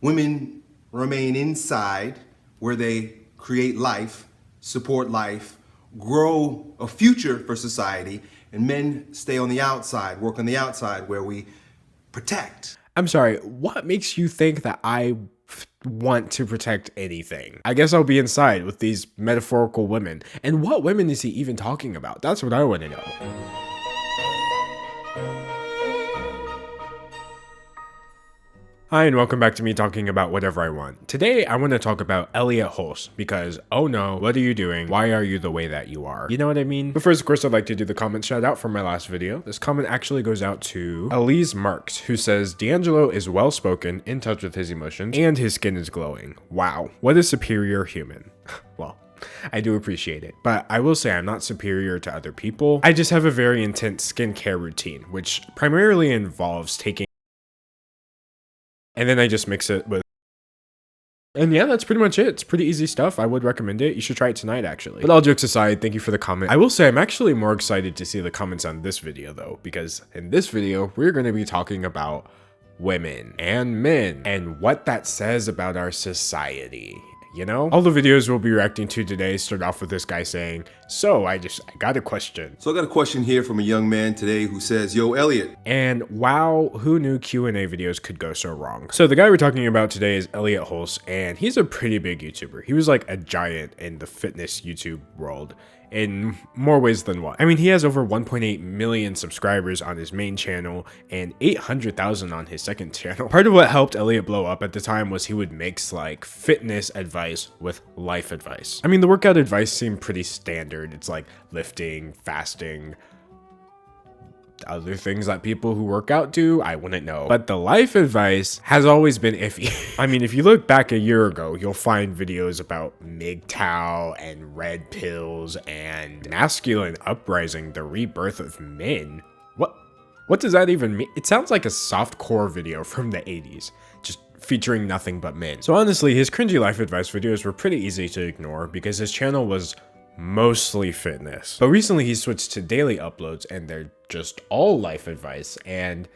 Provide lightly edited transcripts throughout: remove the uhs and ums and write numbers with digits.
Women remain inside where they create life, support life, grow a future for society, and men stay on the outside, work on the outside where we protect. I'm sorry, what makes you think that I want to protect anything? I guess I'll be inside with these metaphorical women. And what women is he even talking about? That's what I want to know. Hi, and welcome back to me talking about whatever I want. Today, I want to talk about Elliott Hulse because, oh no, what are you doing? Why are you the way that you are? You know what I mean? But first, of course, I'd like to do the comment shout out from my last video. This comment actually goes out to Elise Marks, who says, D'Angelo is well-spoken, in touch with his emotions, and his skin is glowing. Wow, what a superior human. Well, I do appreciate it, but I will say I'm not superior to other people. I just have a very intense skincare routine, which primarily involves taking and then I just mix it with, and yeah, that's pretty much it. It's pretty easy stuff. I would recommend it. You should try it tonight, actually. But all jokes aside, thank you for the comment. I will say I'm actually more excited to see the comments on this video though, because in this video, we're going to be talking about women and men and what that says about our society. You know, all the videos we'll be reacting to today start off with this guy saying, so I got a question. So I got a question here from a young man today who says, yo, Elliott. And wow, who knew Q&A videos could go so wrong? So the guy we're talking about today is Elliott Hulse, and he's a pretty big YouTuber. He was like a giant in the fitness YouTube world in more ways than one. I mean, he has over 1.8 million subscribers on his main channel and 800,000 on his second channel. Part of what helped Elliott blow up at the time was he would mix like fitness advice with life advice. I mean, the workout advice seemed pretty standard. It's like lifting, fasting, other things that people who work out do, I wouldn't know. But the life advice has always been iffy. I mean, if you look back a year ago, you'll find videos about MGTOW and red pills and masculine uprising, the rebirth of men. What does that even mean? It sounds like a softcore video from the 80s, just featuring nothing but men. So honestly, his cringy life advice videos were pretty easy to ignore because his channel was mostly fitness. But recently he switched to daily uploads and they're just all life advice, and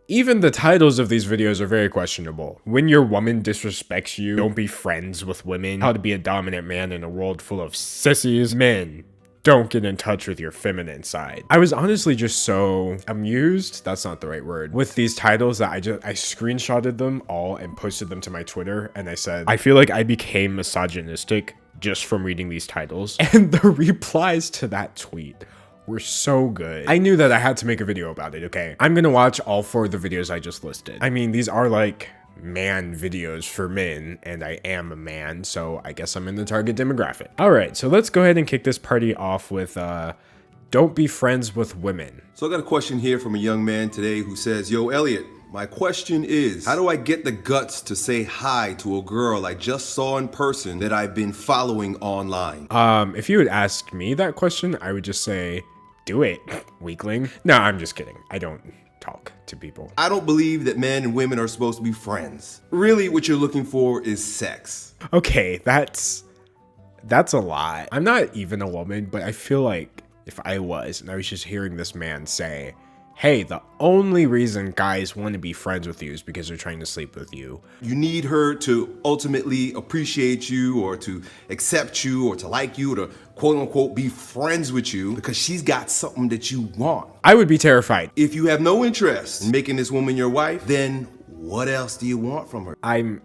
even the titles of these videos are very questionable. When your woman disrespects you, don't be friends with women, how to be a dominant man in a world full of sissies, men, don't get in touch with your feminine side. I was honestly just so amused, that's not the right word, with these titles that I screenshotted them all and posted them to my Twitter, and I said, I feel like I became misogynistic just from reading these titles. And the replies to that tweet were so good. I knew that I had to make a video about it, okay? I'm gonna watch all 4 of the videos I just listed. I mean, these are like man videos for men, and I am a man, so I guess I'm in the target demographic. All right, so let's go ahead and kick this party off with don't be friends with women. So I got a question here from a young man today who says, yo, Elliott, my question is, how do I get the guts to say hi to a girl I just saw in person that I've been following online? If you had asked me that question, I would just say, do it, weakling. No, I'm just kidding. I don't talk to people. I don't believe that men and women are supposed to be friends. Really, what you're looking for is sex. Okay, that's a lot. I'm not even a woman, but I feel like if I was, and I was just hearing this man say, hey, the only reason guys want to be friends with you is because they're trying to sleep with you. You need her to ultimately appreciate you or to accept you or to like you or to quote unquote be friends with you because she's got something that you want. I would be terrified. If you have no interest in making this woman your wife, then what else do you want from her? I'm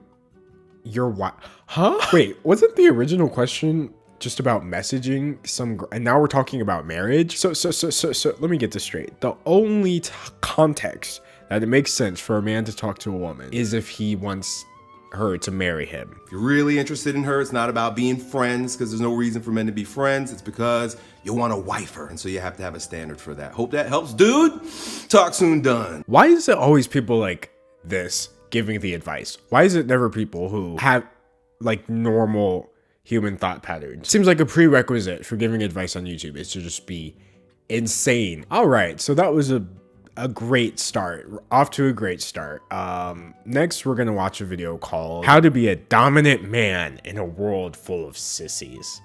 your wife. Huh? Wait, wasn't the original question just about messaging some, and now we're talking about marriage? So let me get this straight. The only context that it makes sense for a man to talk to a woman is if he wants her to marry him. If you're really interested in her, it's not about being friends, because there's no reason for men to be friends. It's because you want to wife her, and so you have to have a standard for that. Hope that helps, dude. Talk soon, done. Why is it always people like this giving the advice? Why is it never people who have like normal human thought patterns? Seems like a prerequisite for giving advice on YouTube is to just be insane. All right, so that was a great start. We're off to a great start. Next, we're gonna watch a video called How to Be a Dominant Man in a World Full of Sissies.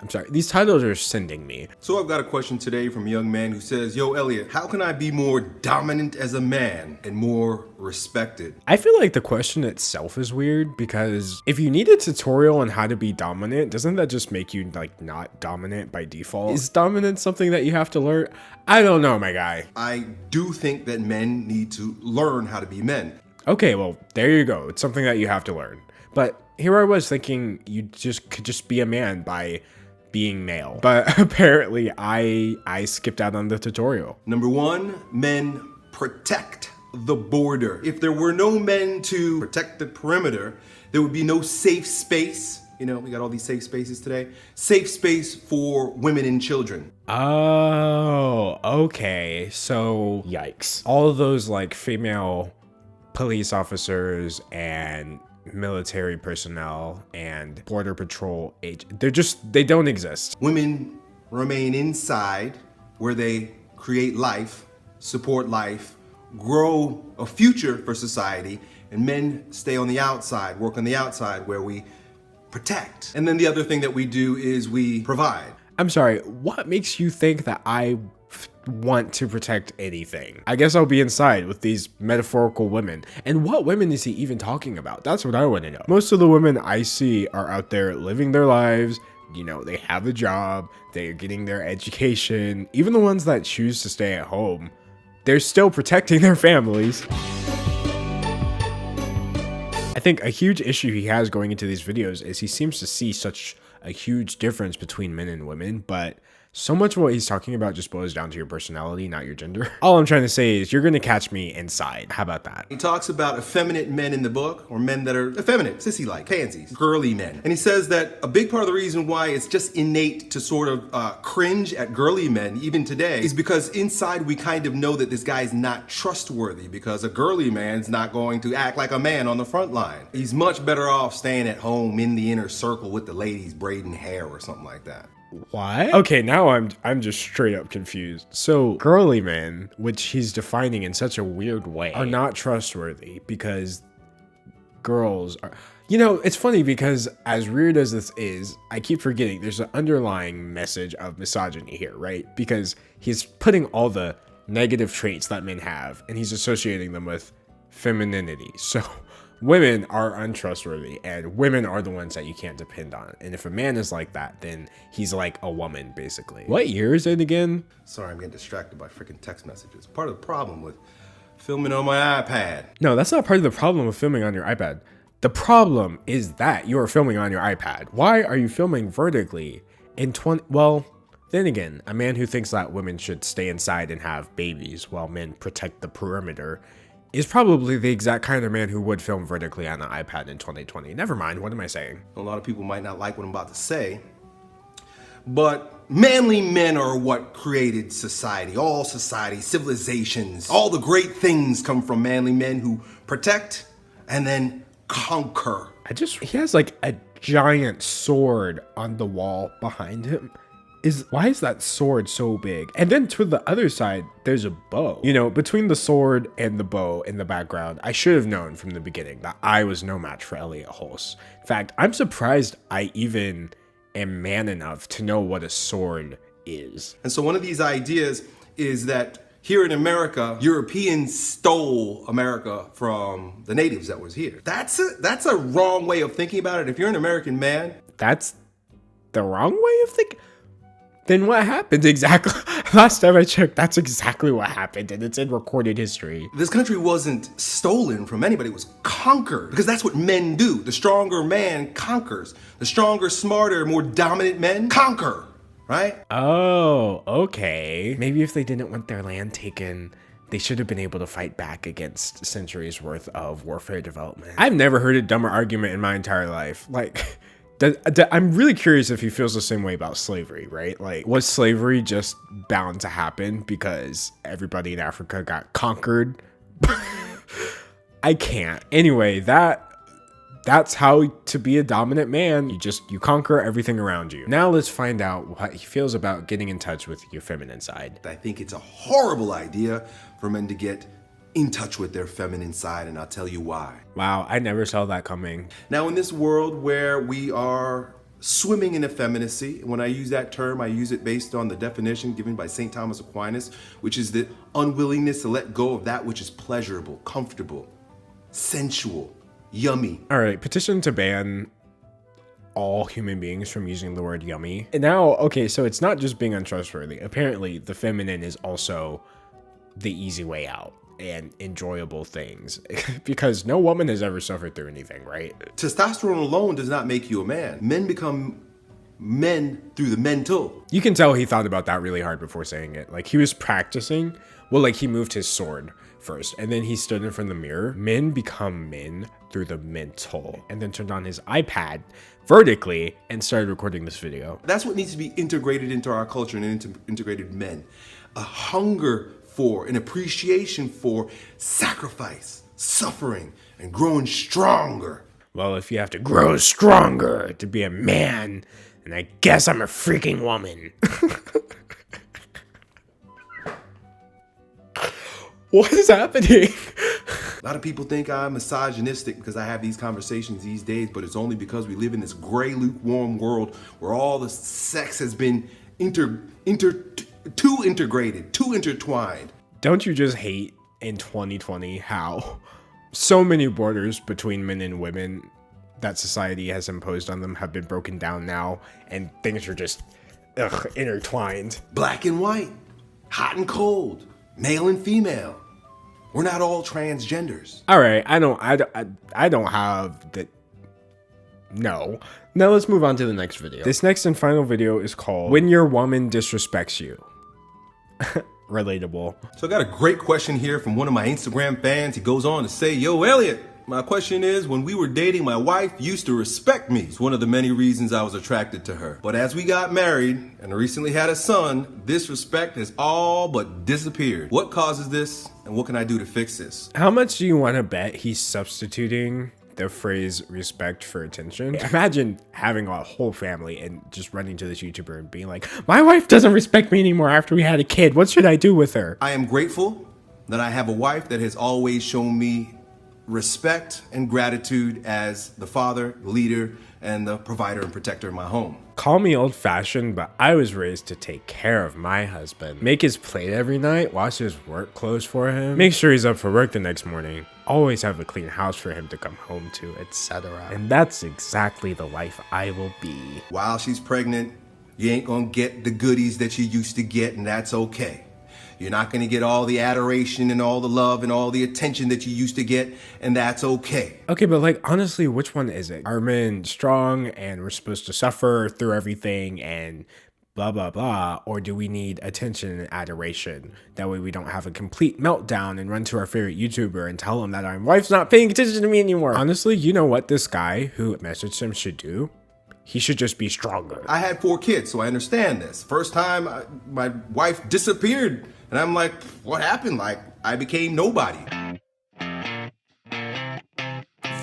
I'm sorry, these titles are sending me. So I've got a question today from a young man who says, yo, Elliot, how can I be more dominant as a man and more respected? I feel like the question itself is weird because if you need a tutorial on how to be dominant, doesn't that just make you like not dominant by default? Is dominance something that you have to learn? I don't know, my guy. I do think that men need to learn how to be men. Okay, well, there you go. It's something that you have to learn. But here I was thinking you just could just be a man by being male. But apparently I skipped out on the tutorial. Number one, men protect the border. If there were no men to protect the perimeter, there would be no safe space. You know, we got all these safe spaces today. Safe space for women and children. Oh, okay. So, yikes. All of those like female police officers and military personnel and border patrol agents, they don't exist. Women remain inside where they create life, support life, grow a future for society, and men stay on the outside, work on the outside where we protect. And then the other thing that we do is we provide. I'm sorry, what makes you think that I want to protect anything? I guess I'll be inside with these metaphorical women. And what women is he even talking about? That's what I want to know. Most of the women I see are out there living their lives. You know, they have a job, they're getting their education. Even the ones that choose to stay at home, they're still protecting their families. I think a huge issue he has going into these videos is he seems to see such a huge difference between men and women, but so much of what he's talking about just boils down to your personality, not your gender. All I'm trying to say is you're gonna catch me inside. How about that? He talks about effeminate men in the book, or men that are effeminate, sissy-like, pansies, girly men. And he says that a big part of the reason why it's just innate to sort of cringe at girly men, even today, is because inside we kind of know that this guy's not trustworthy, because a girly man's not going to act like a man on the front line. He's much better off staying at home in the inner circle with the ladies braiding hair or something like that. What? Okay, now I'm just straight up confused. So girly men, which he's defining in such a weird way, are not trustworthy because girls are. You know, it's funny because as weird as this is, I keep forgetting there's an underlying message of misogyny here, right? Because he's putting all the negative traits that men have and he's associating them with femininity. So women are untrustworthy and women are the ones that you can't depend on. And if a man is like that, then he's like a woman, basically. What year is it again? Sorry, I'm getting distracted by freaking text messages. Part of the problem with filming on my iPad. No, that's not part of the problem with filming on your iPad. The problem is that you are filming on your iPad. Why are you filming vertically in well, then again, a man who thinks that women should stay inside and have babies while men protect the perimeter is probably the exact kind of man who would film vertically on an iPad in 2020. Never mind, what am I saying? A lot of people might not like what I'm about to say, but manly men are what created society. All society, civilizations, all the great things come from manly men who protect and then conquer. He has like a giant sword on the wall behind him. Why is that sword so big? And then to the other side, there's a bow. You know, between the sword and the bow in the background, I should have known from the beginning that I was no match for Elliot Hulse. In fact, I'm surprised I even am man enough to know what a sword is. And so one of these ideas is that here in America, Europeans stole America from the natives that was here. That's a wrong way of thinking about it. If you're an American man, that's the wrong way of thinking. Then what happened exactly? Last time I checked, that's exactly what happened, and it's in recorded history. This country wasn't stolen from anybody, it was conquered, because that's what men do. The stronger man conquers. The stronger, smarter, more dominant men conquer, right? Oh, okay. Maybe if they didn't want their land taken, they should have been able to fight back against centuries worth of warfare development. I've never heard a dumber argument in my entire life. Like, I'm really curious if he feels the same way about slavery, right? Like, was slavery just bound to happen because everybody in Africa got conquered? I can't. Anyway, that's how to be a dominant man. You conquer everything around you. Now let's find out what he feels about getting in touch with your feminine side. I think it's a horrible idea for men to get in touch with their feminine side, and I'll tell you why. Wow, I never saw that coming. Now, in this world where we are swimming in effeminacy. When I use that term, I use it based on the definition given by St. Thomas Aquinas, which is the unwillingness to let go of that which is pleasurable, comfortable, sensual, yummy. All right, petition to ban all human beings from using the word yummy. And now, okay, so it's not just being untrustworthy. Apparently, the feminine is also the easy way out and enjoyable things because no woman has ever suffered through anything, right? Testosterone alone does not make you a man. Men become men through the mental. You can tell he thought about that really hard before saying it. Like, he was practicing. Well, like, he moved his sword first and then he stood in front of the mirror. Men become men through the mental, and then turned on his iPad vertically and started recording this video. That's what needs to be integrated into our culture and into integrated men. A hunger for, an appreciation for sacrifice, suffering, and growing stronger. Well, if you have to grow stronger to be a man, then I guess I'm a freaking woman. What is happening? A lot of people think I'm misogynistic because I have these conversations these days, but it's only because we live in this gray, lukewarm world where all the sex has been too integrated, too intertwined. Don't you just hate in 2020 how so many borders between men and women that society has imposed on them have been broken down now, and things are just intertwined? Black and white, hot and cold, male and female. We're not all transgenders. All right, I don't have the. No. Now let's move on to the next video. This next and final video is called "When Your Woman Disrespects You." Relatable. So I got a great question here from one of my Instagram fans. He goes on to say, "Yo, Elliot, my question is, when we were dating, my wife used to respect me. It's one of the many reasons I was attracted to her. But as we got married and recently had a son, this respect has all but disappeared. What causes this, and what can I do to fix this?" How much do you want to bet he's substituting the phrase respect for attention? Imagine having a whole family and just running to this YouTuber and being like, "My wife doesn't respect me anymore after we had a kid. What should I do with her?" I am grateful that I have a wife that has always shown me respect and gratitude as the father, leader, and the provider and protector of my home. Call me old-fashioned, but I was raised to take care of my husband. Make his plate every night, wash his work clothes for him, make sure he's up for work the next morning, always have a clean house for him to come home to, etc. And that's exactly the life I will be. While she's pregnant, you ain't gonna get the goodies that you used to get, and that's okay. You're not gonna get all the adoration and all the love and all the attention that you used to get, and that's okay. Okay, but like, honestly, which one is it? Are men strong and we're supposed to suffer through everything and blah, blah, blah? Or do we need attention and adoration? That way we don't have a complete meltdown and run to our favorite YouTuber and tell him that our wife's not paying attention to me anymore. Honestly, you know what this guy who messaged him should do? He should just be stronger. I had 4 kids, so I understand this. First time, my wife disappeared, and I'm like, what happened? Like, I became nobody.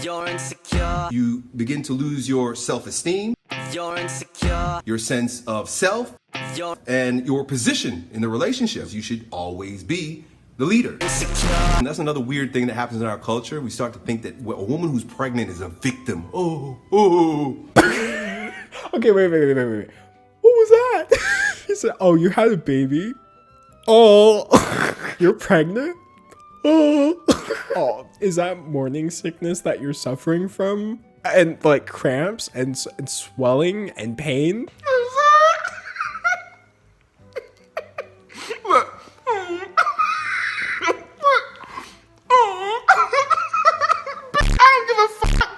You're insecure. You begin to lose your self-esteem, You're insecure. your sense of self, You're and your position in the relationships. You should always be the leader. insecure. And that's another weird thing that happens in our culture. We start to think that a woman who's pregnant is a victim. Oh. Okay, wait. What was that? He said, "Oh, you had a baby? Oh, you're pregnant? Oh, is that morning sickness that you're suffering from? And like cramps and swelling and pain?"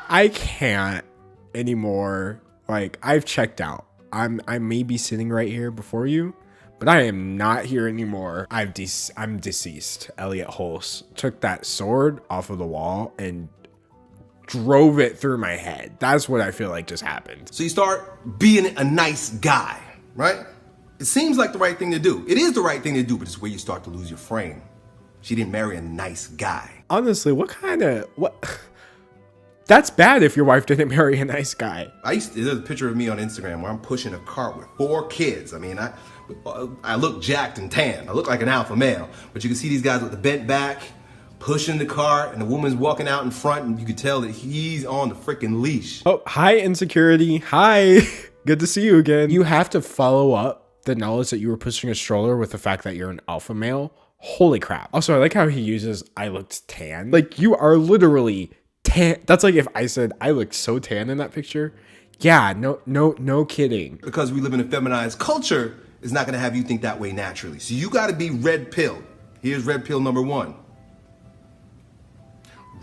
I can't anymore. Like, I've checked out. I may be sitting right here before you, but I am not here anymore. I'm deceased. Elliot Hulse took that sword off of the wall and drove it through my head. That's what I feel like just happened. So you start being a nice guy, right? It seems like the right thing to do. It is the right thing to do, but it's where you start to lose your frame. She didn't marry a nice guy. Honestly, what? That's bad if your wife didn't marry a nice guy. There's a picture of me on Instagram where I'm pushing a cart with 4 kids. I mean, I look jacked and tan. I look like an alpha male, but you can see these guys with the bent back, pushing the car and the woman's walking out in front and you could tell that he's on the freaking leash. Oh, hi, insecurity. Hi. Good to see you again. You have to follow up the knowledge that you were pushing a stroller with the fact that you're an alpha male. Holy crap. Also, I like how he uses I looked tan. Like, you are literally tan. That's like if I said I looked so tan in that picture. Yeah, no kidding. Because we live in a feminized culture, is not gonna have you think that way naturally. So you gotta be red pill. Here's red pill number 1.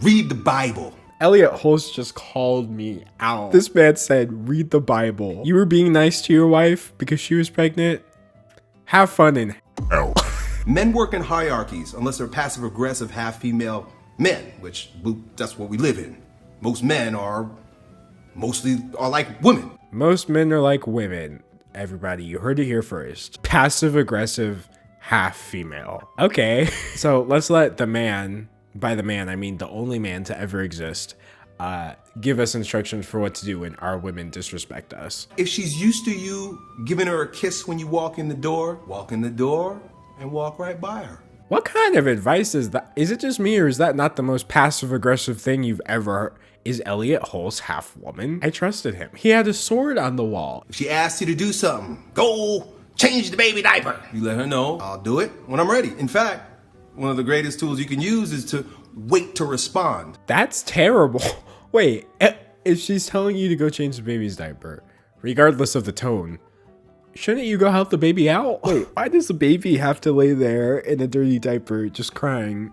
Read the Bible. Elliot Hulse just called me out. This man said, read the Bible. You were being nice to your wife because she was pregnant? Have fun in hell. Men work in hierarchies unless they're passive aggressive, half female men, which that's what we live in. Most men are like women. Most men are like women. Everybody, you heard it here first. Passive aggressive, half female. Okay, so let's let the man, by the man, I mean the only man to ever exist, give us instructions for what to do when our women disrespect us. If she's used to you giving her a kiss when you walk in the door and walk right by her. What kind of advice is that? Is it just me, or is that not the most passive aggressive thing you've ever heard? Is Elliot Hulse half woman? I trusted him. He had a sword on the wall. If she asks you to do something, go change the baby diaper. You let her know, I'll do it when I'm ready. In fact, one of the greatest tools you can use is to wait to respond. That's terrible. Wait, if she's telling you to go change the baby's diaper, regardless of the tone, shouldn't you go help the baby out? Wait, why does the baby have to lay there in a dirty diaper just crying?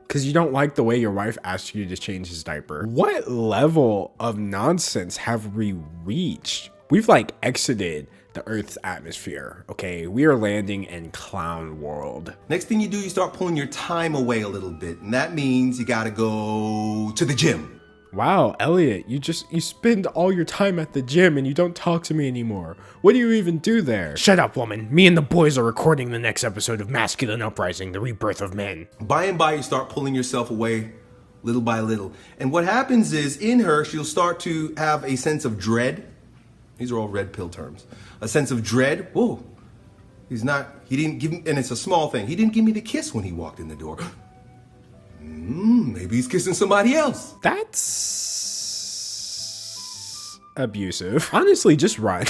Because you don't like the way your wife asked you to change his diaper. What level of nonsense have we reached? We've like exited the Earth's atmosphere, okay? We are landing in clown world. Next thing you do, you start pulling your time away a little bit. And that means you gotta go to the gym. Wow, Elliot, you spend all your time at the gym and you don't talk to me anymore. What do you even do there? Shut up, woman. Me and the boys are recording the next episode of Masculine Uprising, The Rebirth of Men. By and by, you start pulling yourself away little by little. And what happens is, in her, she'll start to have a sense of dread. These are all red pill terms. A sense of dread. Whoa, he didn't give me, and it's a small thing. He didn't give me the kiss when he walked in the door. Maybe he's kissing somebody else. That's abusive. Honestly, just run.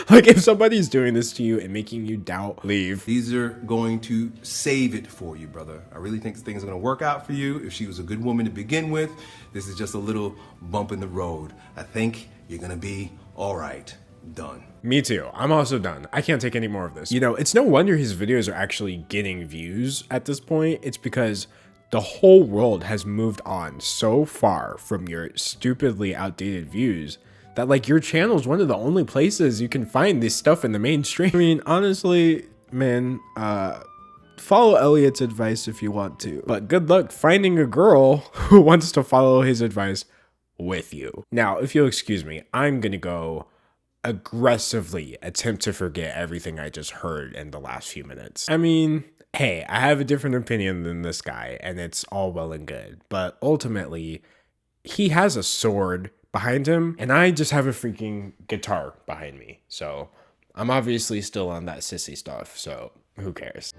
Like, if somebody's doing this to you and making you doubt, leave. These are going to save it for you, brother. I really think things are going to work out for you. If she was a good woman to begin with, this is just a little bump in the road. I think you're going to be all right. Done. Me too. I'm also done. I can't take any more of this. You know, it's no wonder his videos are actually getting views at this point. It's because the whole world has moved on so far from your stupidly outdated views that like your channel is one of the only places you can find this stuff in the mainstream. I mean, honestly, man, follow Elliot's advice if you want to, but good luck finding a girl who wants to follow his advice with you. Now, if you'll excuse me, I'm gonna go aggressively attempt to forget everything I just heard in the last few minutes. I mean, hey, I have a different opinion than this guy, and it's all well and good, but ultimately, he has a sword behind him, and I just have a freaking guitar behind me, so I'm obviously still on that sissy stuff, so who cares?